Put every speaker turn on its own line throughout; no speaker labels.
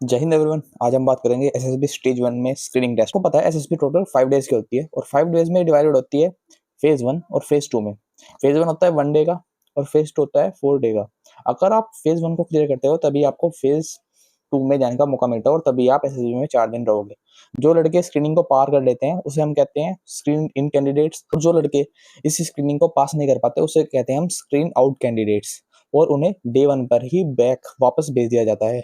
जय हिंद एवरीवन। आज हम बात करेंगे एसएसबी स्टेज 1 में स्क्रीनिंग टेस्ट। को पता है एसएसबी टोटल 5 डेज की होती है और 5 डेज में डिवाइडेड होती है फेज 1 और फेज 2 में। फेज 1 होता है 1 डे का और फेज 2 होता है 4 डे का। अगर आप फेज 1 को क्लियर करते हो तभी आपको फेज 2 में जाने का मौका मिलता है और तभी आप एसएसबी में 4 दिन रहोगे। जो लड़के स्क्रीनिंग को पार कर लेते हैं उसे हम कहते हैं स्क्रीन इन कैंडिडेट्स, और जो लड़के इस स्क्रीनिंग को पास नहीं कर पाते उसे कहते हैं हम स्क्रीन आउट कैंडिडेट्स, और उन्हें डे 1 पर ही बैक वापस भेज दिया जाता है।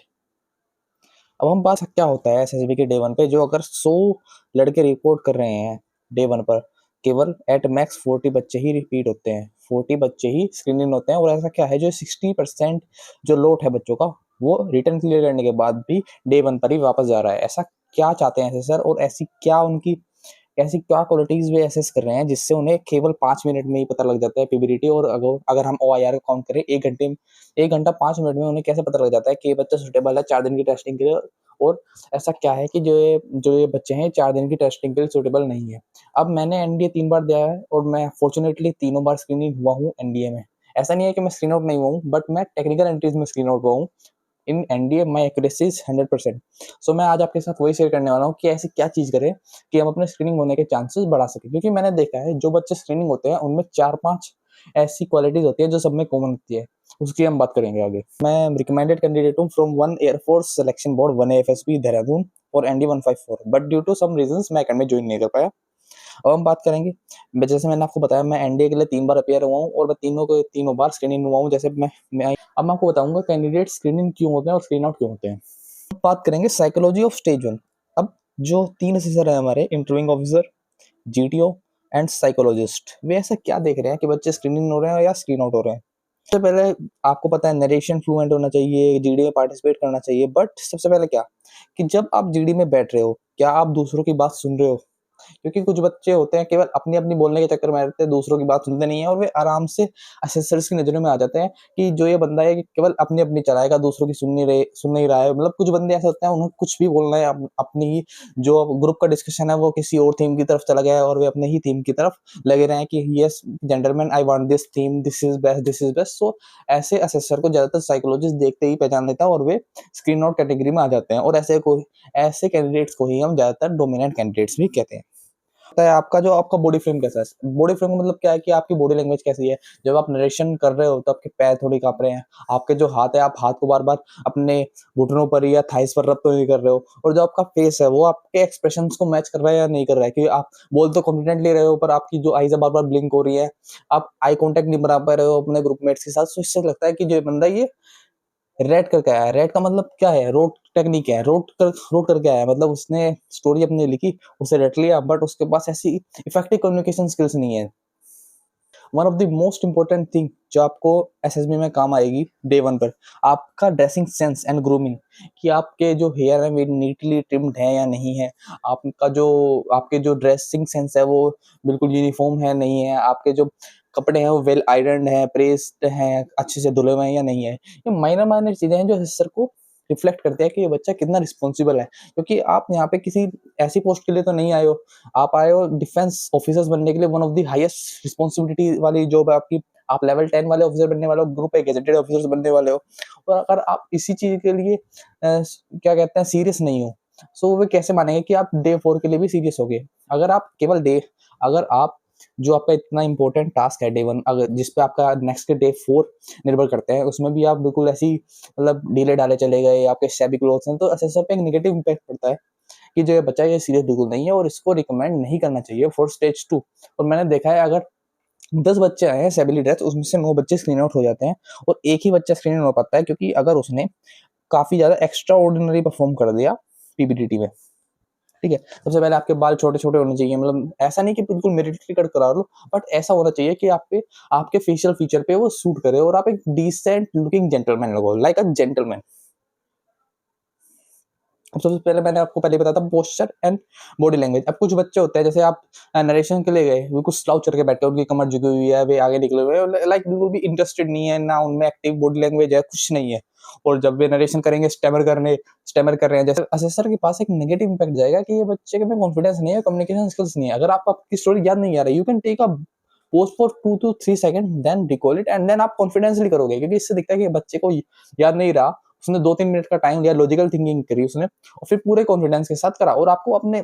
अब हम बात क्या होता है एसएसबी के डे 1 पे। जो अगर 100 लड़के रिपोर्ट कर रहे हैं डे 1 पर, केवल एट मैक्स 40 बच्चे ही रिपीट होते हैं, 40 बच्चे ही स्क्रीनिंग होते हैं। और ऐसा क्या है जो 60% जो लोट है बच्चों का वो रिटर्न क्लियर करने के बाद भी डे 1 पर ही वापस जा रहा है। ऐसा क्या चाहते हैं सर, और ऐसी क्या क्वालिटीज वे एसेस कर रहे हैं जिससे उन्हें केवल 5 मिनट में ही पता लग जाता है पीबीडीटी। और अगर हम OIR को काउंट करें 1 घंटा 5 मिनट में उन्हें कैसे पता लग जाता है कि ये बच्चा सुटेबल है 4 दिन की टेस्टिंग के लिए। और ऐसा क्या है कि जो ये बच्चे हैं 4 दिन की टेस्टिंग के लिए सुटेबल नहीं है। अब मैंने एनडीए 3 बार दिया है और मैं फॉर्चुनेटली तीनों बार स्क्रीनिंग हुआ हूँ एनडीए में। ऐसा नहीं है कि मैं स्क्रीन आउट नहीं हुआ हूँ, बट मैं टेक्निकल एंट्रीज में स्क्रीन आउट हुआ हूँ। In NDA my accuracy is 100%। सो मैं आज आपके साथ वही शेयर करने वाला हूँ कि ऐसी क्या चीज करें कि हम अपने स्क्रीनिंग होने के चांसेस बढ़ा सकें। क्योंकि मैंने देखा है जो बच्चे स्क्रीनिंग होते हैं उनमें 4-5 ऐसी क्वालिटीज होती है जो सब में कॉमन होती है। उसकी हम बात करेंगे आगे। मैं रिकमेंडेड कैंडिडेट हूँ from 1 air force selection board 1 AFSP Dehradun और ND 154, but due to some reasons मैं अकेडमी ज्वाइन नहीं कर पाया। अब हम बात करेंगे, जैसे मैंने आपको बताया मैं एनडीए के लिए 3 बार अपियर हुआ हूँ और मैं तीनों बार स्क्रीनिंग हुआ हूँ। जैसे अब मैं आपको बताऊंगा कैंडिडेट स्क्रीनिंग क्यों होते हैं और स्क्रीन आउट क्यों होते हैं। बात करेंगे साइकोलॉजी ऑफ स्टेज 1। अब जो 3 असेसर है हमारे, interviewing officer, GTO and psychologist, वे ऐसा क्या देख रहे हैं कि बच्चे स्क्रीनिंग हो रहे हैं या स्क्रीन आउट हो रहे हैं। सबसे पहले आपको पता है नरेशन फ्लुएंट होना चाहिए, जीडी में पार्टिसिपेट करना चाहिए। बट सबसे पहले क्या कि जब आप जीडी में बैठ रहे हो क्या आप दूसरों की बात सुन रहे हो। क्योंकि कुछ बच्चे होते हैं केवल अपनी अपनी बोलने के चक्कर में रहते हैं, दूसरों की बात सुनते नहीं है और वे आराम से असेसर्स की नजरों में आ जाते हैं कि जो ये बंदा है कि केवल अपनी अपनी चलाएगा, दूसरों की सुन नहीं रहा है। मतलब कुछ बंदे ऐसे होते हैं उन्हें कुछ भी बोलना है, अपनी ही जो ग्रुप का डिस्कशन है वो किसी और थीम की तरफ चला गया है और वे अपने ही थीम की तरफ लगे रहे हैं कि yes gentleman I want this theme, this is best, this is best. So ऐसे असेसर को ज्यादातर साइकोलॉजिस्ट देखते ही पहचान लेता है और वे स्क्रीन आउट कैटेगरी में आ जाते हैं। और ऐसे कैंडिडेट्स को ही हम ज्यादातर डोमिनेंट कैंडिडेट्स भी कहते हैं। है आपका बॉडी फ्रेम कैसा है। बॉडी फ्रेम का मतलब क्या है कि आपकी बॉडी लैंग्वेज कैसी है। जब आप नरेशन कर रहे हो तो आपके पैर थोड़ी कांप रहे हैं, आपके जो हाथ है आप हाथ को बार बार अपने घुटनों पर या थाइस पर रब तो नहीं कर रहे हो, और जो आपका फेस है वो आपके एक्सप्रेशंस को मैच कर रहा है या नहीं कर रहा है। क्योंकि आप बोल तो कॉन्फिडेंटली रहे हो पर आपकी जो आईज है बार बार ब्लिंक हो रही है, आप आई कॉन्टेक्ट नहीं बना पा रहे हो अपने ग्रुपमेट्स के साथ। तो इससे लगता है कि जो बंदा ये रेड करके आया है। रेड का मतलब क्या है, रोड टेक्निक है। रोड करके आया है मतलब उसने स्टोरी अपनी लिखी, उसे रट लिया, बट उसके पास ऐसी इफेक्टिव कम्युनिकेशन स्किल्स नहीं है। One of the most important thing जो आपको एसएसबी में काम आएगी डे 1 पर, आपका ड्रेसिंग सेंस एंड ग्रूमिंग। कि आपके जो हेयर है वे नीटली ट्रिम्ड है या नहीं है, आपके जो ड्रेसिंग सेंस है वो बिल्कुल यूनिफॉर्म है नहीं है, आपके जो कपड़े हैं वो वेल आयरन्ड है, प्रेस्ड हैं, अच्छे से धुले हुए हैं या नहीं है। ये माइनर माइनर चीजें हैं जो सर को रिफ्लेक्ट करते हैं कि ये बच्चा कितना रिस्पॉन्सिबल है। क्योंकि आप यहाँ पे किसी ऐसी पोस्ट के लिए तो नहीं आए हो, आप आए हो डिफेंस ऑफिसर्स बनने के लिए। One of the highest responsibility वाली जॉब है आपकी। आप लेवल 10 वाले ऑफिसर बनने वाले हो, ग्रुप ए गेजेटेड ऑफिसर्स बनने वाले हो। और अगर आप इसी चीज के लिए क्या कहते हैं सीरियस नहीं हो, सो वे कैसे मानेंगे कि आप डे 4 के लिए भी सीरियस हो गए। अगर आप जो आपका इतना इंपॉर्टेंट टास्क है डे 1, अगर जिसपे आपका नेक्स्ट के डे 4 निर्भर करते हैं, उसमें भी आप बिल्कुल ऐसी मतलब ढीले ढाले चले गए, आपके शैबी क्लोथ्स हैं, तो असेसर पे एक नेगेटिव इम्पैक्ट पड़ता है कि जो ये बच्चा ये सीरियस बिल्कुल नहीं है और इसको रिकमेंड नहीं करना चाहिए फॉर स्टेज 2। और मैंने देखा है अगर 10 बच्चे आए हैं सेबिली डेथ, उसमें से 9 बच्चे स्क्रीन आउट हो जाते हैं और एक ही बच्चा स्क्रीन आउट हो पाता है क्योंकि अगर उसने काफी ज्यादा एक्स्ट्रा ऑर्डिनरी परफॉर्म कर दिया पीबीडीटी में। ठीक है, सबसे पहले आपके बाल छोटे छोटे होने चाहिए। मतलब ऐसा नहीं कि बिल्कुल मिलिट्री कट करा लो, बट ऐसा होना चाहिए कि आपके फेशियल फीचर पे वो सूट करे और आप एक डिसेंट लुकिंग जेंटलमैन लगो, लाइक अ जेंटलमैन। अब सबसे पहले मैंने आपको पहले बताया था पोस्चर एंड बॉडी लैंग्वेज। अब कुछ बच्चे होते हैं जैसे आप नरेशन के लिए गए, बिल्कुल स्लाउच करके बैठे, उनकी कमर झुकी हुई है, वे आगे निकले हुए हैं, लाइक बिल्कुल भी इंटरेस्टेड नहीं है ना, उनमें एक्टिव बॉडी लैंग्वेज है, कुछ नहीं है। और जब वे नरेशन करेंगे स्टेमर कर रहे हैं, जैसे असेसर के पास एक नेगेटिव इंपैक्ट जाएगा कि ये बच्चे के में कॉन्फिडेंस नहीं है, कम्युनिकेशन स्किल्स नहीं है। अगर आपको आपकी स्टोरी याद नहीं आ रही, you can take a pause for 2 to 3 second, then recall it and then आप कॉन्फिडेंसली करोगे। क्योंकि इससे दिखता है कि बच्चे को याद नहीं रहा, उसने 2-3 मिनट का टाइम लिया, लॉजिकल थिंकिंग करी उसने और फिर पूरे कॉन्फिडेंस के साथ करा। और आपको अपने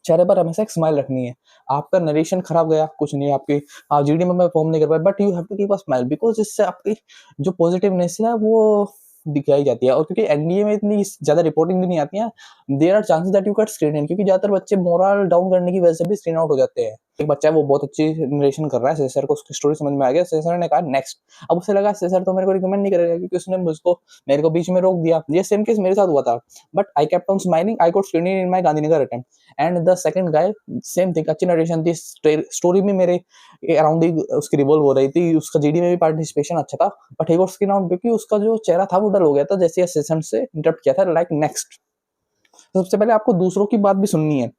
चेहरे पर हमेशा एक स्माइल रखनी है। आपका नरेशन खराब गया, कुछ नहीं, आपकी आप जीडी में परफॉर्म नहीं कर पाए, but you have to keep a smile, because इससे आपकी जो पॉजिटिवनेस है वो दिखाई जाती है। और क्योंकि एनडीए में इतनी ज्यादा रिपोर्टिंग भी नहीं आती है, there are chances that you get screen in, क्योंकि ज्यादातर बच्चे मोरल डाउन करने की वजह से भी स्क्रीन आउट हो जाते हैं। एक बच्चा है वो बहुत अच्छी नरेशन कर रहा है, सर को उसकी स्टोरी समझ में आ गया, सर ने कहा नेक्स्ट। अब उसे लगा सर तो मेरे को रिकमेंड नहीं करेगा, क्योंकि उसने मुझको मेरे को बीच में रोक दिया। ये सेम केस मेरे साथ हुआ था, but I kept on smiling, I got screen in my Gandhinagar attempt. And the second guy, same thing, अच्छी नरेशन थी, स्टोरी भी मेरे अराउंड ही उसकी रिवॉल्व हो रही थी, उसका जीडी में भी पार्टिसिपेशन अच्छा था, but he got screen out क्योंकि उसका जो चेहरा था वो डल हो गया था जैसे असिस्टेंट से इंटरप्ट किया था लाइक नेक्स्ट। सबसे पहले आपको दूसरों की बात भी सुननी है,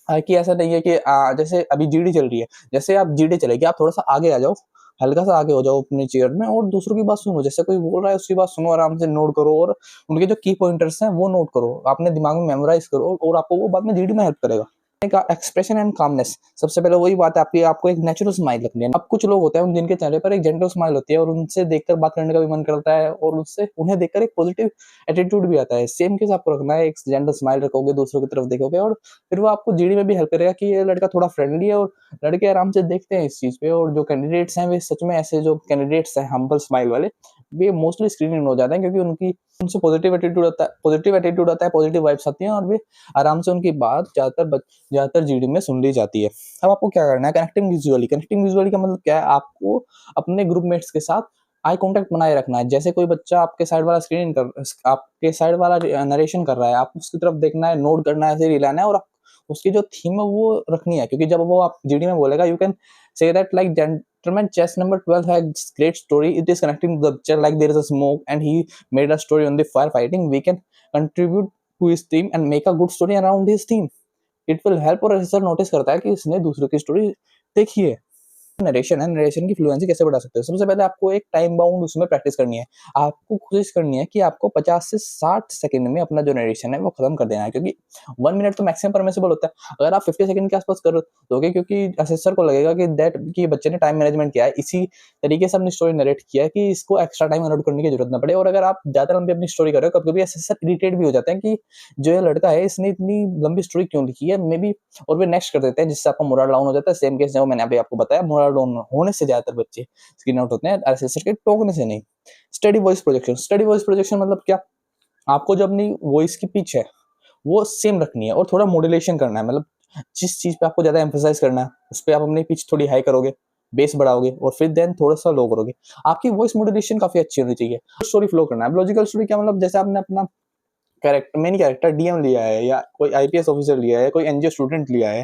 कि ऐसा नहीं है कि जैसे अभी जीडी चल रही है, जैसे आप जीडी चलेगी, आप थोड़ा सा आगे आ जाओ, हल्का सा आगे हो जाओ अपने चेयर में और दूसरों की बात सुनो। जैसे कोई बोल रहा है उसकी बात सुनो, आराम से नोट करो और उनके जो की पॉइंटर्स हैं वो नोट करो, अपने दिमाग में मेमोराइज करो और आपको वो बाद में जीडी में हेल्प करेगा। एक्सप्रेशन एंड कामनेस, सबसे पहले वही बात है आपकी, आपको एक नेचुरल स्माइल रखनी है। अब कुछ लोग होते हैं जिनके चेहरे पर एक जेंटल स्माइल होती है और उनसे देखकर बात करने का भी मन करता है और उससे उन्हें देखकर एक पॉजिटिव एटीट्यूड भी आता है। सेम केस आपको रखना है, एक जेंटल स्माइल रखोगे, दूसरों की तरफ देखोगे और फिर वो आपको जीडी में भी हेल्प करेगा कि ये लड़का थोड़ा फ्रेंडली है और लड़के आराम से देखते हैं इस चीज पे। और जो कैंडिडेट्स हैं वे सच में ऐसे जो कैंडिडेट्स हैं हम्बल स्माइल वाले, वे मोस्टली स्क्रीनिंग हो जाते हैं क्योंकि उनकी उनसे पॉजिटिव एटीट्यूड आता है, पॉजिटिव वाइब्स आती हैं और वे आराम से उनकी बात ज्यादातर जीडी में सुन ली जाती है। अब आपको क्या करना है, कनेक्टिंग विजुअली। कनेक्टिंग विजुअली का मतलब क्या है, आपको अपने ग्रुप मेट्स के साथ आई कांटेक्ट बनाए रखना है। जैसे कोई बच्चा आपके साइड वाला आपके साइड वाला नरेशन कर रहा है, आप उसकी तरफ देखना है, नोट करना है, ऐसे रिलाना है और उसकी जो थीम है वो रखनी है, क्योंकि जब वो आप जीडी में बोलेगा, you can say that like gentleman chess number 12 has great story, it is connecting the picture like there is a smoke and he made a story on the firefighting, we can contribute to his theme and make a good story around his theme, it will help। और sir notice करता है कि इसने दूसरों की story देखी है। Narration है, नरेशन की फ्लुएंसी कैसे बढ़ा सकते हो, सबसे पहले आपको एक टाइम बाउंड उसमें प्रैक्टिस करनी है। आपको कोशिश करनी है कि आपको 50 से 60 सेकंड में अपना जो नरेशन है वो खत्म कर देना है, क्योंकि 1 मिनट तो मैक्सिमम परमिसिबल होता है। अगर आप 50 सेकंड के आसपास कर दोगे, क्योंकि असेसर को लगेगा कि बच्चे ने टाइम मैनेजमेंट किया है, इसी तरीके से अपनी स्टोरी नरेट किया है कि इसको एक्स्ट्रा टाइम अलॉट करने की जरूरत ना पड़े। और अगर आप ज्यादा लंबी अपनी स्टोरी कर रहे हो, कभी कभी असेसर इरिटेट भी हो जाते हैं कि जो ये लड़का है इसने इतनी लंबी स्टोरी क्यों लिखी है, मे बी, और वे नेक्स्ट कर देते हैं, जिससे आपका मोरल डाउन हो जाता है। सेम केस जो मैंने अभी आपको बताया, मोरल डाउन होने से ज्यादातर बच्चे स्क्रीन आउट होते हैं, असेसर के टोकने से नहीं। Study voice projection. Study voice projection मतलब क्या, आपको जो अपनी वॉइस की पिच है वो सेम रखनी है और थोड़ा मॉड्यूलेशन करना है। मतलब जिस चीज पे आपको ज्यादा एम्फेसाइज करना है उस पर आप अपनी पिच थोड़ी हाई करोगे, बेस बढ़ाओगे और फिर देन थोड़ा सा लो करोगे। आपकी वॉइस मॉड्यूलेशन काफी अच्छी होनी चाहिए। स्टोरी फ्लो करना है। लॉजिकल स्टोरी क्या मतलब, जैसे आपने अपना मेन कैरेक्टर डीएम लिया है या कोई आईपीएस ऑफिसर लिया है, कोई एनजीओ स्टूडेंट लिया है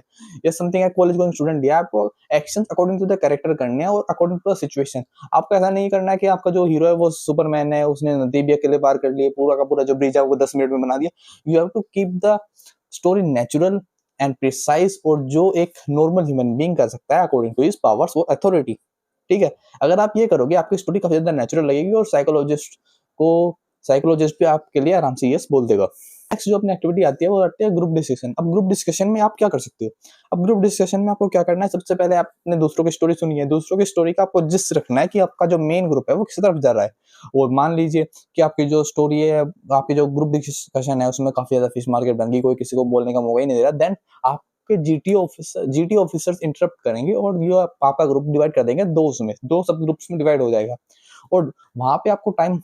या समथिंग, कॉलेज गोइंग स्टूडेंट लिया है, आपको actions according to the character करने हैं और अकॉर्डिंग टू द सिचुएशन। आपको ऐसा नहीं करना है कि आपका जो हीरो है वो सुपरमैन है, उसने नदी भी अकेले पार कर लिए, पूरा का पूरा जो ब्रिज है वो 10 मिनट में बना दिया। You have to keep the story natural and precise, और जो एक नॉर्मल ह्यूमन बीइंग कर सकता है अकॉर्डिंग टू हिज पावर्स और अथॉरिटी। ठीक है, अगर आप ये करोगे आपकी स्टोरी काफी ज्यादा नेचुरल लगेगी और साइकोलॉजिस्ट भी आपके लिए आराम से यस बोल देगा। नेक्स्ट जो अपनी एक्टिविटी आती है वो आती है ग्रुप डिस्कशन। अब ग्रुप डिस्कशन में आप क्या कर सकते हो, अब ग्रुप डिस्कशन में आपको क्या करना है, सबसे पहले आपने दूसरों की स्टोरी सुनी है, दूसरों की स्टोरी का आपको जिस रखना है कि आपका जो मेन ग्रुप है वो किस तरफ जा रहा है। और मान लीजिए कि आपकी जो स्टोरी है, आपकी जो ग्रुप डिस्कशन है उसमें काफी ज्यादा फिश मार्केट बन गई, कोई किसी को बोलने का मौका ही नहीं दे रहा, देन आपके जीटी ऑफिसर्स इंटरप्ट करेंगे और ये आपका ग्रुप डिवाइड कर देंगे दो सब ग्रुप्स में डिवाइड हो जाएगा। और वहां पे आपको टाइम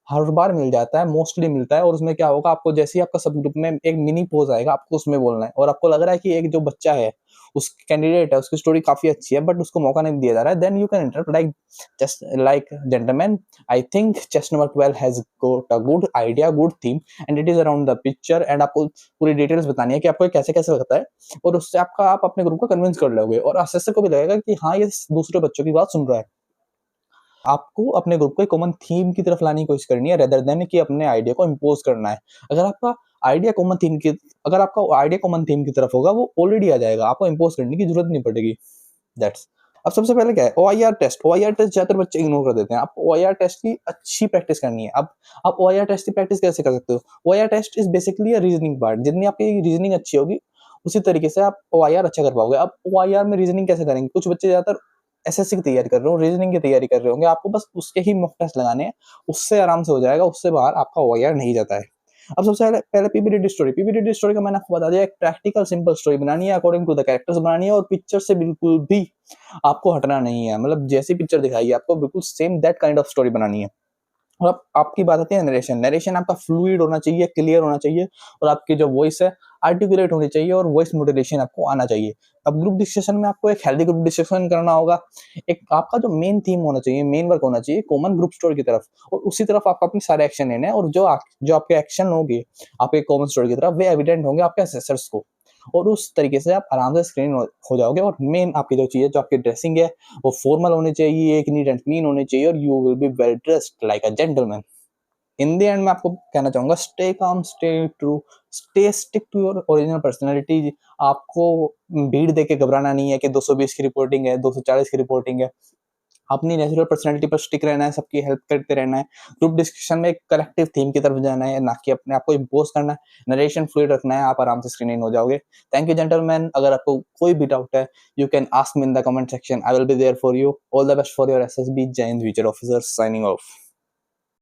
हर बार मिल जाता है, मोस्टली मिलता है। और उसमें क्या होगा, आपको जैसे ही आपका सब ग्रुप में एक मिनी पोज आएगा, आपको उसमें बोलना है और आपको लग रहा है कि एक जो बच्चा है, उस कैंडिडेट है, उसकी स्टोरी काफी अच्छी है बट उसको मौका नहीं दिया जा रहा है, then you can interrupt like just like gentleman, I think chest number 12 has got a good idea, good theme and it is around the picture. And आपको पूरी डिटेल्स बतानी है कि आपको कैसे कैसे लगता है और उससे आप अपने ग्रुप को कन्विंस कर लोगे और असेसर को भी लगेगा कि हाँ ये दूसरे बच्चों की बात सुन रहा है। आपको अपने ग्रुप को एक कॉमन थीम की तरफ लाने की कोशिश करनी है रेदर देन कि अपने आइडिया को इम्पोज करना है। अगर आपका आइडिया कॉमन थीम की तरफ होगा वो ऑलरेडी आ जाएगा, आपको इम्पोज करने की जरूरत नहीं पड़ेगी। दैट्स। अब सबसे पहले क्या है, ओआईआर टेस्ट। ओआईआर टेस्ट ज्यादातर बच्चे इग्नोर कर देते हैं। आप ओआईआर टेस्ट की अच्छी प्रैक्टिस करनी है। अब आप ओआईआर टेस्ट की प्रैक्टिस कैसे कर सकते हो, OIR test is basically a reasoning part. जितनी आपकी रीजनिंग अच्छी होगी उसी तरीके से आप ओआईआर अच्छा कर पाओगे। अब ओआईआर में रीजनिंग कैसे करेंगे, कुछ बच्चे ज्यादातर एसएससी की तैयारी कर रहे हो, रीजनिंग की तैयारी कर रहे होंगे, आपको बस उसके ही मॉक टेस्ट लगाने हैं, उससे आराम से हो जाएगा, उससे बाहर आपका OIR नहीं जाता है। अब सबसे पहले पीपीटीटी स्टोरी का मैंने आपको बता दिया, एक प्रैक्टिकल सिंपल स्टोरी बनानी है, अकॉर्डिंग टू द कैरेक्टर्स बनानी है, और पिक्चर से बिल्कुल भी आपको हटना नहीं है, मतलब जैसी पिक्चर दिखाई है आपको बिल्कुल same that kind of story बनानी है। और अब आपकी बात आती है नरेशन आपका फ्लूइड होना चाहिए, क्लियर होना चाहिए, और आपकी जो वॉइस है आर्टिकुलेट होनी चाहिए, और वॉइस मॉड्यूलेशन आपको आना चाहिए। अब ग्रुप डिस्कशन में आपको एक हेल्दी ग्रुप डिस्कशन करना होगा, एक आपका जो मेन थीम होना चाहिए, मेन वर्क होना चाहिए कॉमन ग्रुप स्टोरी की तरफ, और उसी तरफ आपको अपने सारे एक्शन लेने हैं, और जो आपके एक्शन होंगे आपके कॉमन स्टोरी की तरफ, वे एविडेंट होंगे आपके असेसर्स को, और उस तरीके से आप आराम से स्क्रीन हो जाओगे। और मेन आपकी जो चीज है, जो आपकी ड्रेसिंग है, वो फॉर्मल होनी चाहिए, एक नीट एंड क्लीन होनी चाहिए, और you will be well dressed like a gentleman. In the end मैं आपको कहना चाहूंगा, stay calm, stay true, stay stick to your original personality. आपको भीड़ देख के घबराना नहीं है कि 220 की रिपोर्टिंग है, 240 की रिपोर्टिंग है। अपनी नेचुरल पर्सनैलिटी पर स्टिक रहना है, सबकी हेल्प करते रहना है, ग्रुप डिस्कशन में एक कलेक्टिव थीम की तरफ जाना है, ना कि अपने आप को इम्पोज करना है, नरेशन फ्लूइड रखना है, आप आराम से स्क्रीन इन हो जाओगे। Thank you gentleman. अगर आपको कोई भी डाउट है, you can ask me in the comment section, I will be there for you. All the best for your SSB. Jai Hind, future officer signing of.